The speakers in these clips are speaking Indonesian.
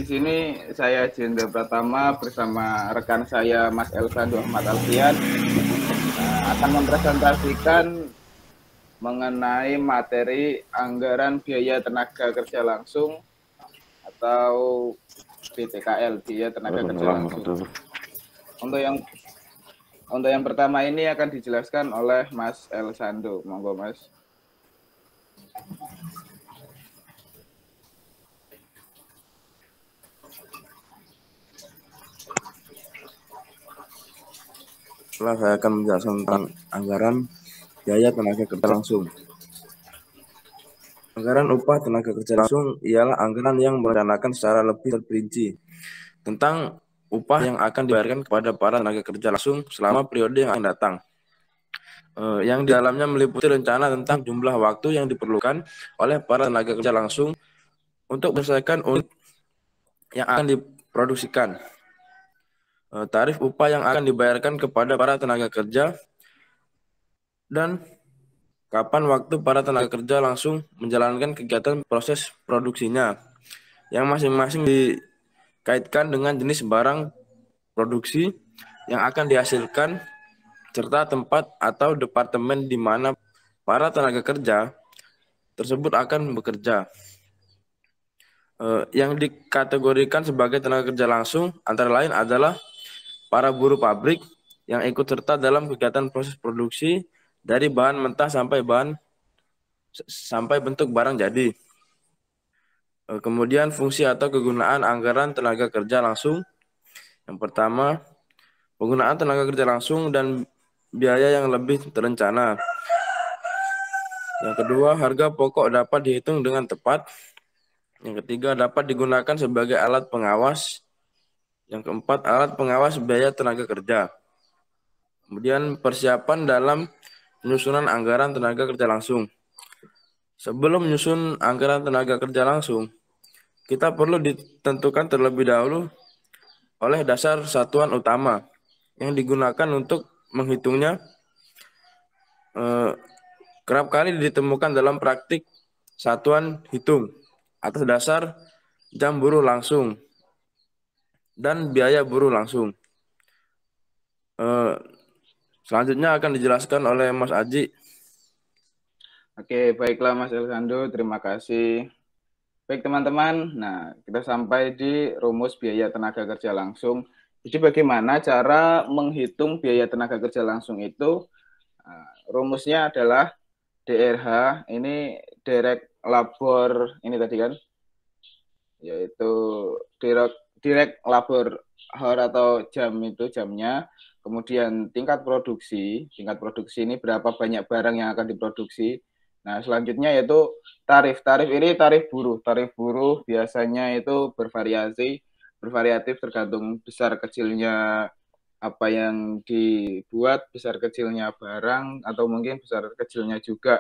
sini saya Jendra Pratama bersama rekan saya Mas Elsando Ahmad Alfian akan mempresentasikan mengenai materi anggaran biaya tenaga kerja langsung atau BTKL, biaya tenaga kerja langsung. Untuk yang pertama ini akan dijelaskan oleh Mas Elsando. Monggo Mas. Setelah saya akan menjelaskan tentang anggaran biaya tenaga kerja langsung. Anggaran upah tenaga kerja langsung ialah anggaran yang merencanakan secara lebih terperinci tentang upah yang akan dibayarkan kepada para tenaga kerja langsung selama periode yang akan datang. Yang di dalamnya meliputi rencana tentang jumlah waktu yang diperlukan oleh para tenaga kerja langsung untuk menyelesaikan unit yang akan diproduksikan, tarif upah yang akan dibayarkan kepada para tenaga kerja, dan kapan waktu para tenaga kerja langsung menjalankan kegiatan proses produksinya, yang masing-masing dikaitkan dengan jenis barang produksi yang akan dihasilkan, serta tempat atau departemen di mana para tenaga kerja tersebut akan bekerja. Yang dikategorikan sebagai tenaga kerja langsung antara lain adalah para buruh pabrik yang ikut serta dalam kegiatan proses produksi dari bahan mentah sampai bentuk barang jadi. Kemudian fungsi atau kegunaan anggaran tenaga kerja langsung. Yang pertama, penggunaan tenaga kerja langsung dan biaya yang lebih terencana. Yang kedua, harga pokok dapat dihitung dengan tepat. Yang ketiga, dapat digunakan sebagai alat pengawas. Yang keempat, alat pengawas biaya tenaga kerja. Kemudian persiapan dalam penyusunan anggaran tenaga kerja langsung. Sebelum menyusun anggaran tenaga kerja langsung, kita perlu ditentukan terlebih dahulu oleh dasar satuan utama yang digunakan untuk menghitungnya. Kerap kali ditemukan dalam praktik satuan hitung atas dasar jam buruh langsung dan biaya buruh langsung. Selanjutnya akan dijelaskan oleh Mas Aji. Oke, baiklah Mas Elsando, terima kasih. Baik teman-teman, nah kita sampai di rumus biaya tenaga kerja langsung. Jadi bagaimana cara menghitung biaya tenaga kerja langsung itu? Rumusnya adalah DRH, ini direct labor, ini tadi kan, yaitu direct labor hour atau jam, itu jamnya. Kemudian tingkat produksi ini berapa banyak barang yang akan diproduksi. Nah, selanjutnya yaitu tarif ini tarif buruh biasanya itu bervariatif tergantung besar kecilnya apa yang dibuat, besar kecilnya barang, atau mungkin besar kecilnya juga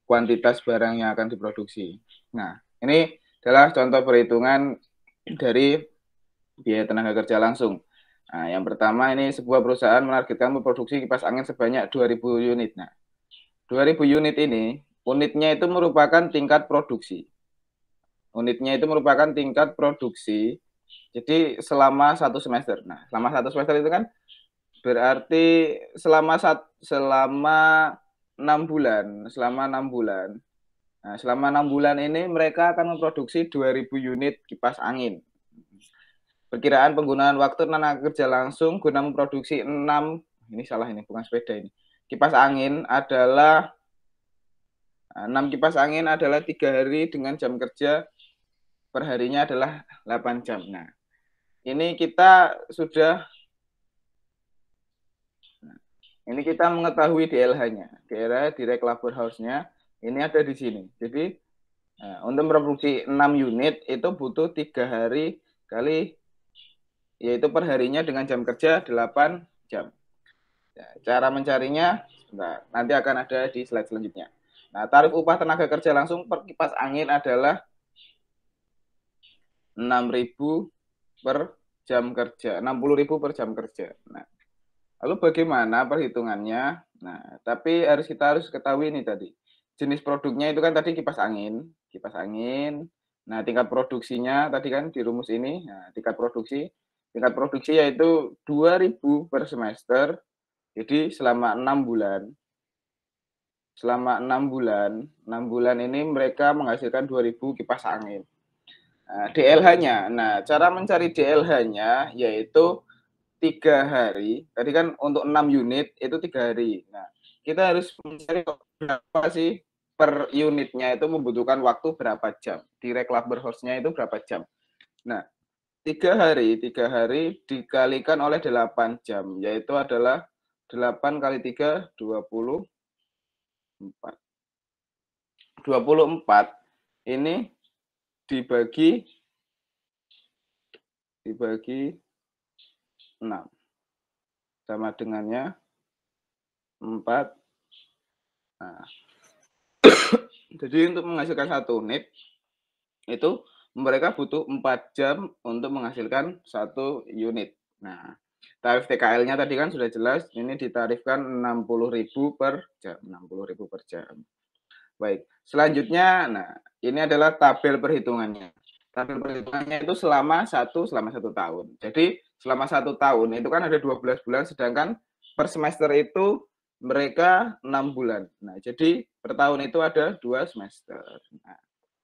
kuantitas barang yang akan diproduksi. Nah, ini adalah contoh perhitungan dari biaya tenaga kerja langsung. Nah, yang pertama ini sebuah perusahaan menargetkan memproduksi kipas angin sebanyak 2.000 unit. Nah, 2.000 unit ini, unitnya itu merupakan tingkat produksi. Jadi selama 1 semester. Nah, selama 1 semester itu kan berarti selama 6 bulan. Nah, selama 6 bulan ini mereka akan memproduksi 2.000 unit kipas angin. Perkiraan penggunaan waktu tenaga kerja langsung guna memproduksi 6 kipas angin adalah 6 kipas angin adalah 3 hari dengan jam kerja perharinya adalah 8 jam. Nah, ini kita mengetahui DLH-nya, daerah direct labor hours-nya, ini ada di sini. Jadi untuk memproduksi 6 unit itu butuh 3 hari kali, yaitu perharinya dengan jam kerja 8 jam. Nah, cara mencarinya nanti akan ada di slide selanjutnya. Nah, tarif upah tenaga kerja langsung per kipas angin adalah 6.000 per jam kerja, 60.000 per jam kerja. Nah, lalu bagaimana perhitungannya? Nah, tapi kita harus ketahui ini tadi. Jenis produknya itu kan tadi kipas angin. Nah, tingkat produksinya tadi kan di rumus ini, nah, tingkat produksi yaitu 2.000 per semester, jadi selama 6 bulan. Selama 6 bulan ini mereka menghasilkan 2.000 kipas angin. Nah, DLH-nya, nah cara mencari DLH-nya yaitu 3 hari, tadi kan untuk 6 unit itu 3 hari. Nah, kita harus mencari berapa sih per unitnya itu membutuhkan waktu berapa jam. Direct labor hours-nya itu berapa jam. Nah, 3 hari dikalikan oleh 8 jam, yaitu adalah 8 kali 3, 24. 24 ini dibagi 6. Sama dengannya 4. Nah, jadi untuk menghasilkan 1 unit, itu mereka butuh 4 jam untuk menghasilkan 1 unit. Nah, tarif TKL-nya tadi kan sudah jelas, ini ditarifkan 60.000 per jam. 60.000 per jam. Baik, selanjutnya, nah ini adalah tabel perhitungannya. Tabel perhitungannya itu selama 1 tahun. Jadi selama 1 tahun itu kan ada 12 bulan, sedangkan per semester itu mereka 6 bulan. Nah, jadi per tahun itu ada 2 semester. Nah,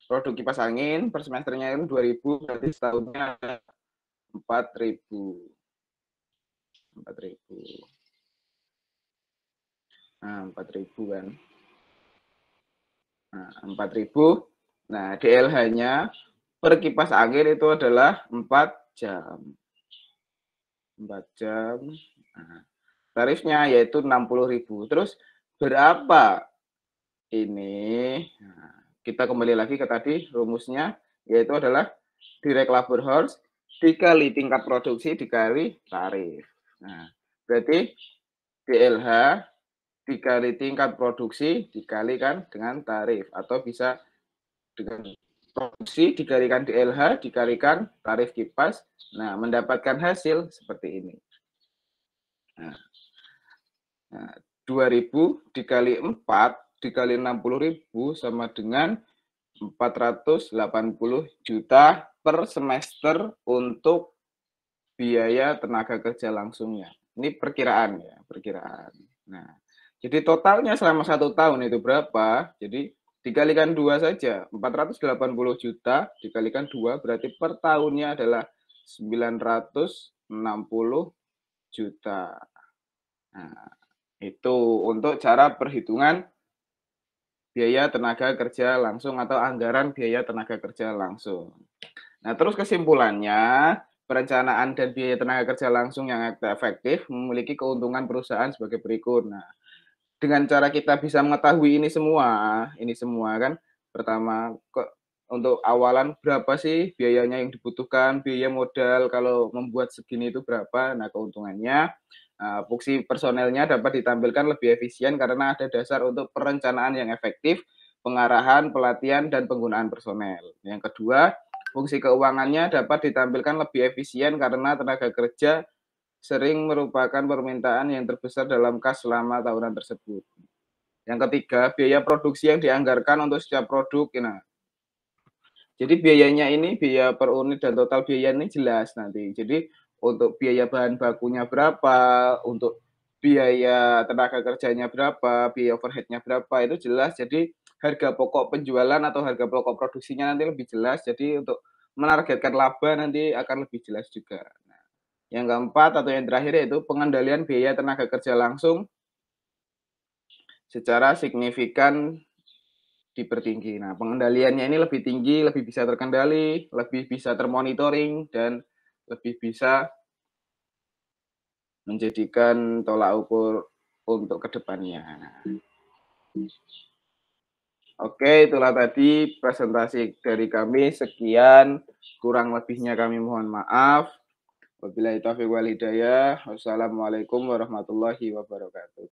produk kipas angin per semesternya itu 2.000, berarti setahunnya ada 4.000. 4.000. Nah, 4.000 kan. Nah, 4.000. Nah, DLH-nya per kipas angin itu adalah 4 jam. 4 jam. Nah, tarifnya yaitu 60.000. Terus berapa ini? Nah, kita kembali lagi ke tadi rumusnya, yaitu adalah direct labor hours dikali tingkat produksi dikali tarif. Nah, berarti DLH dikali tingkat produksi dikalikan dengan tarif, atau bisa dengan produksi dikalikan DLH dikalikan tarif kipas, nah mendapatkan hasil seperti ini. Nah, 2.000 dikali 4 dikali 60.000 sama dengan 480 juta per semester untuk biaya tenaga kerja langsungnya. Ini perkiraan ya, perkiraan. Nah, jadi totalnya selama 1 tahun itu berapa? Jadi dikalikan 2 saja, 480 juta dikalikan 2 berarti per tahunnya adalah 960 juta. Nah, itu untuk cara perhitungan biaya tenaga kerja langsung atau anggaran biaya tenaga kerja langsung. Nah, terus kesimpulannya, perencanaan dan biaya tenaga kerja langsung yang efektif memiliki keuntungan perusahaan sebagai berikut. Nah, dengan cara kita bisa mengetahui ini semua kan, pertama untuk awalan berapa sih biayanya yang dibutuhkan, biaya modal kalau membuat segini itu berapa. Nah, keuntungannya fungsi personelnya dapat ditampilkan lebih efisien karena ada dasar untuk perencanaan yang efektif, pengarahan, pelatihan, dan penggunaan personel. Yang kedua, fungsi keuangannya dapat ditampilkan lebih efisien karena tenaga kerja sering merupakan permintaan yang terbesar dalam kas selama tahunan tersebut. Yang ketiga, biaya produksi yang dianggarkan untuk setiap produk. Nah, jadi biayanya ini, biaya per unit dan total biaya ini jelas nanti. Jadi untuk biaya bahan bakunya berapa, untuk biaya tenaga kerjanya berapa, biaya overhead-nya berapa, itu jelas. Jadi harga pokok penjualan atau harga pokok produksinya nanti lebih jelas. Jadi untuk menargetkan laba nanti akan lebih jelas juga. Nah, yang keempat atau yang terakhir yaitu pengendalian biaya tenaga kerja langsung secara signifikan dipertinggi. Nah, pengendaliannya ini lebih tinggi, lebih bisa terkendali, lebih bisa termonitoring, dan lebih bisa menjadikan tolak ukur untuk kedepannya. Oke, itulah tadi presentasi dari kami. Sekian, kurang lebihnya kami mohon maaf. Wabillahi taufiq wal hidayah. Wassalamualaikum warahmatullahi wabarakatuh.